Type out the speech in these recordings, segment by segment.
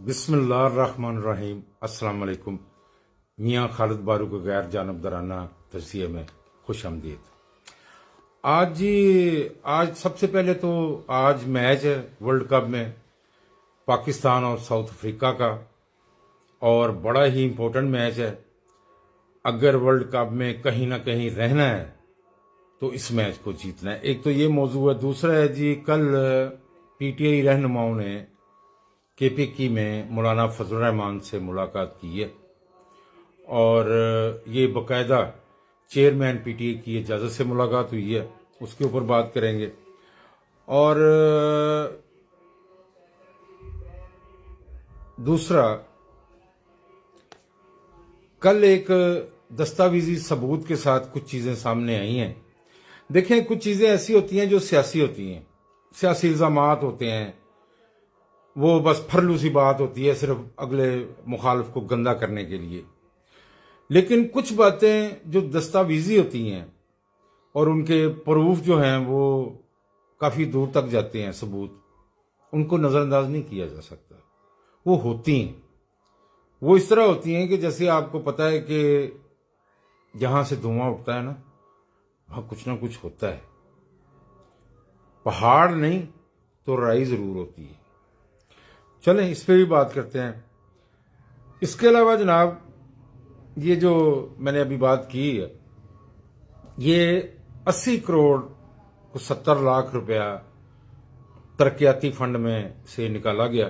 بسم اللہ الرحمن الرحیم۔ السلام علیکم۔ میاں خالد بارو کے غیر جانبدارانہ تجزیے میں خوش آمدید۔ آج سب سے پہلے تو آج میچ ہے ورلڈ کپ میں پاکستان اور ساؤتھ افریقہ کا، اور بڑا ہی امپورٹنٹ میچ ہے۔ اگر ورلڈ کپ میں کہیں نہ کہیں رہنا ہے تو اس میچ کو جیتنا ہے۔ ایک تو یہ موضوع ہے، دوسرا ہے جی کل پی ٹی آئی رہنماؤں نے کے پی کی میں مولانا فضل الرحمان سے ملاقات کی ہے، اور یہ باقاعدہ چیئرمین پی ٹی آئی کی اجازت سے ملاقات ہوئی ہے، اس کے اوپر بات کریں گے۔ اور دوسرا، کل ایک دستاویزی ثبوت کے ساتھ کچھ چیزیں سامنے آئی ہیں۔ دیکھیں، کچھ چیزیں ایسی ہوتی ہیں جو سیاسی ہوتی ہیں، سیاسی الزامات ہوتے ہیں، وہ بس پھرلو سی بات ہوتی ہے صرف اگلے مخالف کو گندا کرنے کے لیے۔ لیکن کچھ باتیں جو دستاویزی ہوتی ہیں اور ان کے پروف جو ہیں وہ کافی دور تک جاتے ہیں، ثبوت، ان کو نظر انداز نہیں کیا جا سکتا۔ وہ ہوتی ہیں، وہ اس طرح ہوتی ہیں کہ جیسے آپ کو پتہ ہے کہ جہاں سے دھواں اٹھتا ہے نا، وہاں کچھ نہ کچھ ہوتا ہے۔ پہاڑ نہیں تو رائی ضرور ہوتی ہے۔ چلیں اس پہ بھی بات کرتے ہیں۔ اس کے علاوہ جناب، یہ جو میں نے ابھی بات کی ہے، یہ 80 کروڑ کو 70 لاکھ روپیہ ترقیاتی فنڈ میں سے نکالا گیا۔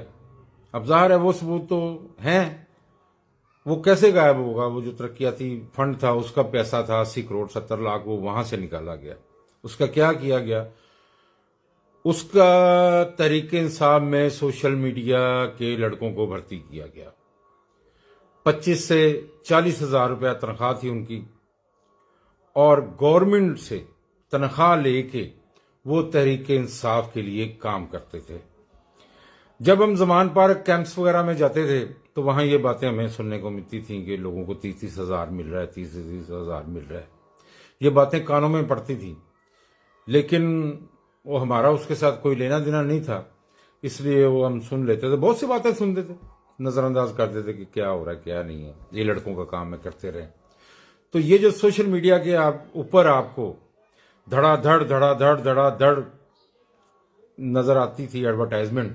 اب ظاہر ہے وہ ثبوت تو ہیں، وہ کیسے غائب ہوگا؟ وہ جو ترقیاتی فنڈ تھا اس کا پیسہ تھا 80 کروڑ 70 لاکھ، وہ وہاں سے نکالا گیا۔ اس کا کیا کیا گیا؟ اس کا تحریک انصاف میں سوشل میڈیا کے لڑکوں کو بھرتی کیا گیا۔ 25 سے 40 ہزار روپیہ تنخواہ تھی ان کی، اور گورنمنٹ سے تنخواہ لے کے وہ تحریک انصاف کے لیے کام کرتے تھے۔ جب ہم زمان پارک کیمپس وغیرہ میں جاتے تھے تو وہاں یہ باتیں ہمیں سننے کو ملتی تھیں کہ لوگوں کو 30 ہزار مل رہا ہے، 30 ہزار مل رہا ہے۔ یہ باتیں کانوں میں پڑتی تھیں، لیکن وہ ہمارا اس کے ساتھ کوئی لینا دینا نہیں تھا، اس لیے وہ ہم سن لیتے تھے، بہت سی باتیں سنتے تھے، نظر انداز کرتے تھے کہ کیا ہو رہا ہے کیا نہیں ہے، یہ لڑکوں کا کام ہے، کرتے رہے۔ تو یہ جو سوشل میڈیا کے اوپر آپ کو دھڑا دھڑ نظر آتی تھی ایڈورٹائزمنٹ،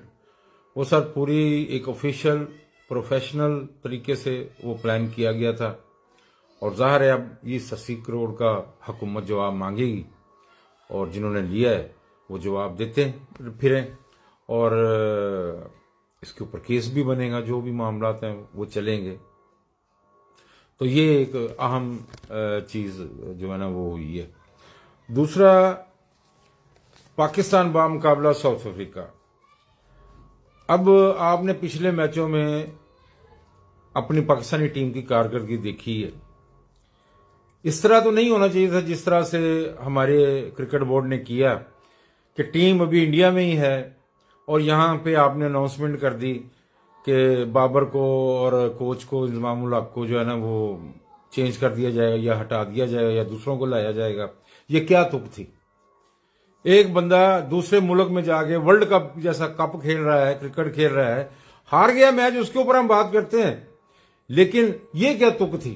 وہ سر پوری ایک آفیشیل پروفیشنل طریقے سے وہ پلان کیا گیا تھا، اور ظاہر ہے اب یہ 80 کروڑ کا حکومت جواب مانگے گی، اور جنہوں نے لیا ہے وہ جواب دیتے پھریں، اور اس کے اوپر کیس بھی بنے گا، جو بھی معاملات ہیں وہ چلیں گے۔ تو یہ ایک اہم چیز جو ہے نا وہ ہوئی ہے۔ دوسرا، پاکستان بامقابلہ ساؤتھ افریقہ۔ اب آپ نے پچھلے میچوں میں اپنی پاکستانی ٹیم کی کارکردگی دیکھی ہے۔ اس طرح تو نہیں ہونا چاہیے تھا جس طرح سے ہمارے کرکٹ بورڈ نے کیا کہ ٹیم ابھی انڈیا میں ہی ہے، اور یہاں پہ آپ نے اناؤنسمنٹ کر دی کہ بابر کو اور کوچ کو، انضمام الحق کو جو ہے نا وہ چینج کر دیا جائے گا، یا ہٹا دیا جائے گا، یا دوسروں کو لایا جائے گا۔ یہ کیا تک تھی؟ ایک بندہ دوسرے ملک میں جا کے ورلڈ کپ جیسا کپ کھیل رہا ہے، کرکٹ کھیل رہا ہے، ہار گیا میچ، اس کے اوپر ہم بات کرتے ہیں، لیکن یہ کیا تک تھی؟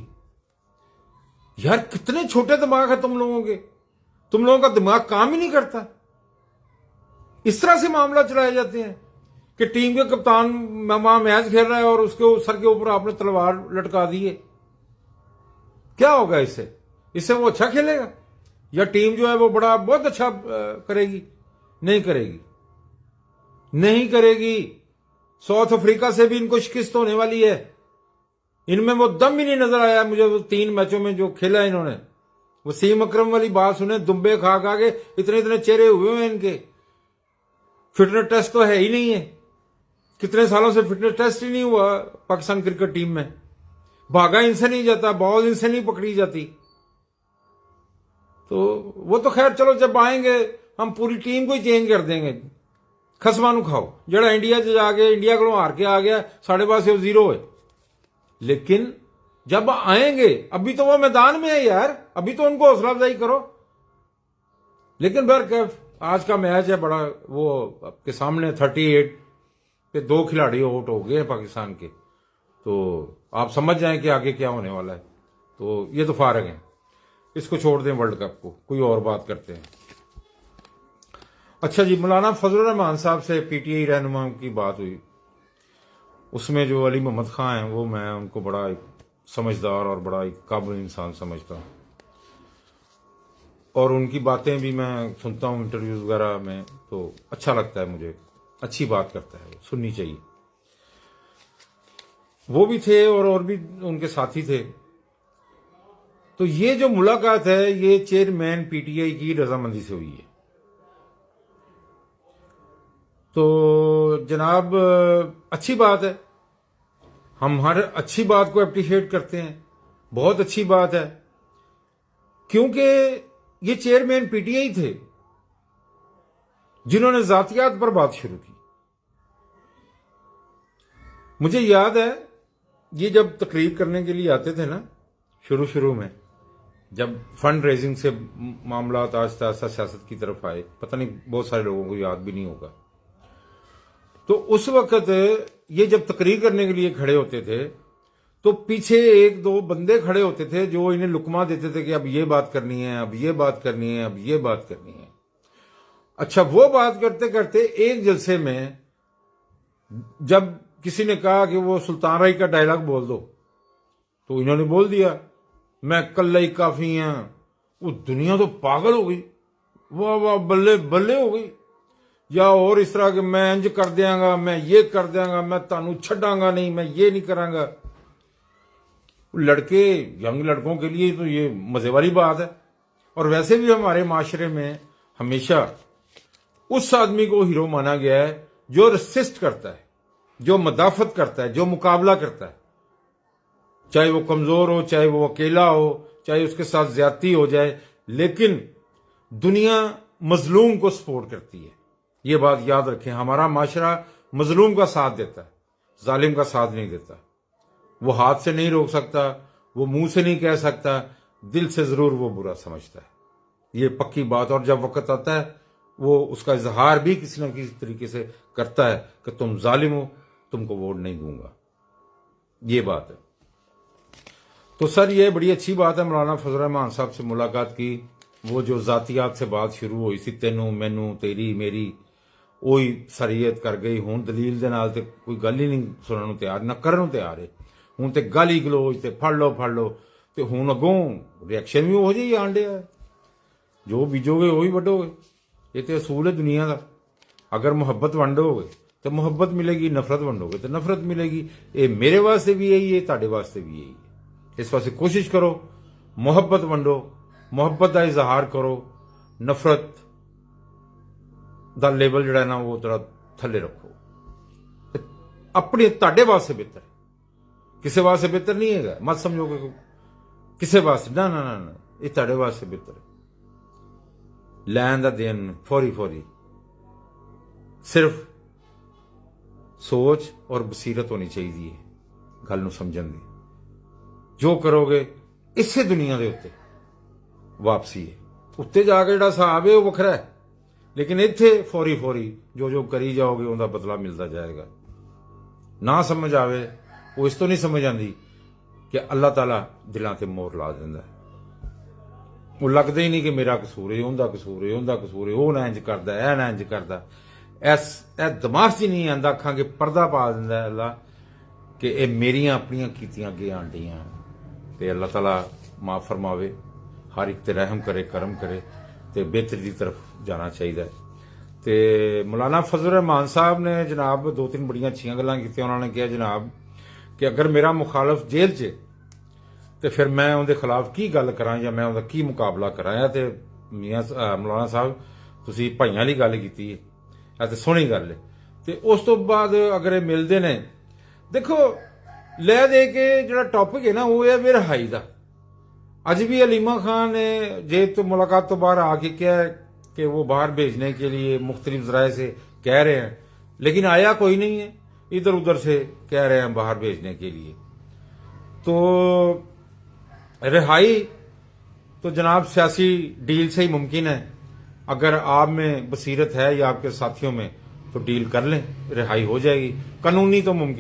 یار کتنے چھوٹے دماغ ہیں تم لوگوں کے، تم لوگوں کا دماغ کام ہی نہیں کرتا۔ اس طرح سے معاملہ چلائے جاتے ہیں کہ ٹیم کے کپتان وہاں میچ کھیل رہا ہے اور اس کے سر کے اوپر آپ نے تلوار لٹکا دی ہے۔ کیا ہوگا اس سے وہ اچھا کھیلے گا، یا ٹیم جو ہے وہ بہت اچھا کرے گی؟ نہیں کرے گی، نہیں کرے گی۔ ساؤتھ افریقہ سے بھی ان کو شکست ہونے والی ہے۔ ان میں وہ دم ہی نہیں نظر آیا مجھے، وہ 3 میچوں میں جو کھیلا انہوں نے۔ وسیم اکرم والی بات سنیں، دمبے کھا کے اتنے چہرے ہوئے ہیں ان کے، فٹنس ٹیسٹ تو ہے ہی نہیں ہے، کتنے سالوں سے فٹنس ٹیسٹ ہی نہیں ہوا پاکستان کرکٹ ٹیم میں، بھاگا ان سے نہیں جاتا، بال ان سے نہیں پکڑی جاتی۔ تو وہ تو خیر چلو، جب آئیں گے ہم پوری ٹیم کو ہی چینج کر دیں گے، خسما نو کھاؤ، جڑا انڈیا جا کے انڈیا کو ہار کے آ گیا، ساڑھے پاس سے 0 ہے۔ لیکن جب آئیں گے، ابھی تو وہ میدان میں ہے یار، ابھی تو ان کو حوصلہ افزائی کرو۔ لیکن بہرکیف آج کا میچ ہے بڑا، وہ آپ کے سامنے 38 پہ 2 کھلاڑی آؤٹ ہو گئے ہیں پاکستان کے، تو آپ سمجھ جائیں کہ آگے کیا ہونے والا ہے. تو یہ تو فارغ ہیں، اس کو چھوڑ دیں ورلڈ کپ کو، کوئی اور بات کرتے ہیں. اچھا جی، مولانا فضل الرحمان صاحب سے پی ٹی آئی رہنما کی بات ہوئی. اس میں جو علی محمد خان ہیں، وہ میں ان کو بڑا ایک سمجھدار اور بڑا ایک قابل انسان سمجھتا ہوں، اور ان کی باتیں بھی میں سنتا ہوں انٹرویوز وغیرہ میں، تو اچھا لگتا ہے مجھے، اچھی بات کرتا ہے، سننی چاہیے. وہ بھی تھے اور بھی ان کے ساتھی تھے. تو یہ جو ملاقات ہے یہ چیئرمین پی ٹی آئی کی رضامندی سے ہوئی ہے. تو جناب اچھی بات ہے، ہم ہر اچھی بات کو اپریشیٹ کرتے ہیں، بہت اچھی بات ہے، کیونکہ یہ چیئرمین پی ٹی آئی تھے جنہوں نے ذاتیات پر بات شروع کی. مجھے یاد ہے یہ جب تقریر کرنے کے لیے آتے تھے نا، شروع میں جب فنڈ ریزنگ سے معاملات آہستہ آہستہ سیاست کی طرف آئے، پتہ نہیں بہت سارے لوگوں کو یاد بھی نہیں ہوگا، تو اس وقت یہ جب تقریر کرنے کے لیے کھڑے ہوتے تھے تو پیچھے 1-2 بندے کھڑے ہوتے تھے جو انہیں لقمہ دیتے تھے کہ اب یہ بات کرنی ہے، اب یہ بات کرنی ہے، اب یہ بات کرنی ہے. اچھا، وہ بات کرتے کرتے ایک جلسے میں جب کسی نے کہا کہ وہ سلطان رائی کا ڈائلاگ بول دو، تو انہوں نے بول دیا، میں کلئی کافی ہیں. وہ دنیا تو پاگل ہو گئی، واہ واہ بلے بلے ہو گئی، یا اور اس طرح کہ میں انج کر دیاں گا، میں یہ کر دیاں گا، میں تانوں چھڈاں گا نہیں، میں یہ نہیں کراں گا. لڑکے، ینگ لڑکوں کے لیے تو یہ مزے والی بات ہے. اور ویسے بھی ہمارے معاشرے میں ہمیشہ اس آدمی کو ہیرو مانا گیا ہے جو ریسسٹ کرتا ہے، جو مدافعت کرتا ہے، جو مقابلہ کرتا ہے، چاہے وہ کمزور ہو، چاہے وہ اکیلا ہو، چاہے اس کے ساتھ زیادتی ہو جائے، لیکن دنیا مظلوم کو سپورٹ کرتی ہے. یہ بات یاد رکھیں، ہمارا معاشرہ مظلوم کا ساتھ دیتا ہے، ظالم کا ساتھ نہیں دیتا. وہ ہاتھ سے نہیں روک سکتا، وہ منہ سے نہیں کہہ سکتا، دل سے ضرور وہ برا سمجھتا ہے. یہ پکی بات. اور جب وقت آتا ہے وہ اس کا اظہار بھی کسی نہ کسی طریقے سے کرتا ہے کہ تم ظالم ہو، تم کو ووٹ نہیں دوں گا. یہ بات ہے. تو سر یہ بڑی اچھی بات ہے مولانا فضل الرحمان صاحب سے ملاقات کی. وہ جو ذاتیات سے بات شروع ہوئی سی، تینوں مینوں تیری میری، وہی سریت کر گئی. ہوں دلیل دے نال تے کوئی گل ہی نہیں سنن نوں تیار، نہ کرن نوں تیار ہے. ہوں تے گالی گلوچ تے پھڑ لو تے ہوں اگوں ریئیکشن بھی ہو جائے آن ڈیا ہے. جو بیجو گے وہی وڈو گے. یہ تے اصول ہے دنیا کا. اگر محبت ونڈو گے تو محبت ملے گی، نفرت ونڈو گے تو نفرت ملے گی. یہ میرے واسطے بھی یہی ہے، تہاڈے واسطے بھی یہی ہے. اس واسطے کوشش کرو محبت ونڈو، محبت کا اظہار کرو، نفرت دا لیبل جڑا ہے نا وہ تھوڑا تھلے رکھو. اپنے تہاڈے واسطے بہتر ہے، کسی واسطے بہتر نہیں ہے. مت سمجھو کہ کسی واسطے، نہ نہ نہ، یہ تہاڈے واسطے بہتر ہے. لین دا دین فوری صرف سوچ اور بصیرت ہونی چاہیے گل نو سمجھن دی. جو کرو گے اسے دنیا دے اتنے واپسی ہے. اتنے جا کے جڑا صاحب ہے وہ وکھرا ہے، لیکن اتنے فوری جو کری جاؤ گے ان کا بدلہ ملتا جائے گا. نہ سمجھ آوے وہ اس تو نہیں سمجھ آتی کہ اللہ تعالیٰ دلوں تے مور لا دینا ہے. وہ لگتا ہی نہیں کہ میرا قصور ہے، انہدا قصور ہے، انہدا قصور ہے، وہ نہ انج کردا ہے، نہ انج کردا. اے دماغ چ نہیں آندا اکھاں کہ پردہ پا دیندا ہے اللہ کہ اے میریاں اپنیاں کیتیاں اگے آن ڈیاں. تے اللہ تعالیٰ معاف فرماوے، ہر ایک تے رحم کرے، کرم کرے، تے بہتری دی طرف جانا چاہیے. تے مولانا فضل الرحمان صاحب نے جناب 2-3 بڑیاں اچھیاں گلاں کیتیاں. انہوں نے کہا جناب کہ اگر میرا مخالف جیل چ تے پھر میں اون دے خلاف کی گل کراں یا میں اون دا کی مقابلہ کراں. تے میاں مولانا صاحب تسی بھائیاں والی گل کیتی ہے تے سونی گل ہے. تے اس تو بعد اگر یہ ملدے نے، دیکھو لے دے کے جڑا ٹاپک ہے نا وہ ہے بے رہائی دا. اج بھی علیمہ خان نے جیل تو ملاقات تو باہر آ کے کیا ہے کہ وہ باہر بھیجنے کے لیے مختلف ذرائع سے کہہ رہے ہیں، لیکن آیا کوئی نہیں ہے. ادھر ادھر سے کہہ رہے ہیں باہر بھیجنے کے لیے. تو رہائی تو جناب سیاسی ڈیل سے ہی ممکن ہے. اگر آپ میں بصیرت ہے یا آپ کے ساتھیوں میں تو ڈیل کر لیں، رہائی ہو جائے گی، قانونی تو ممکن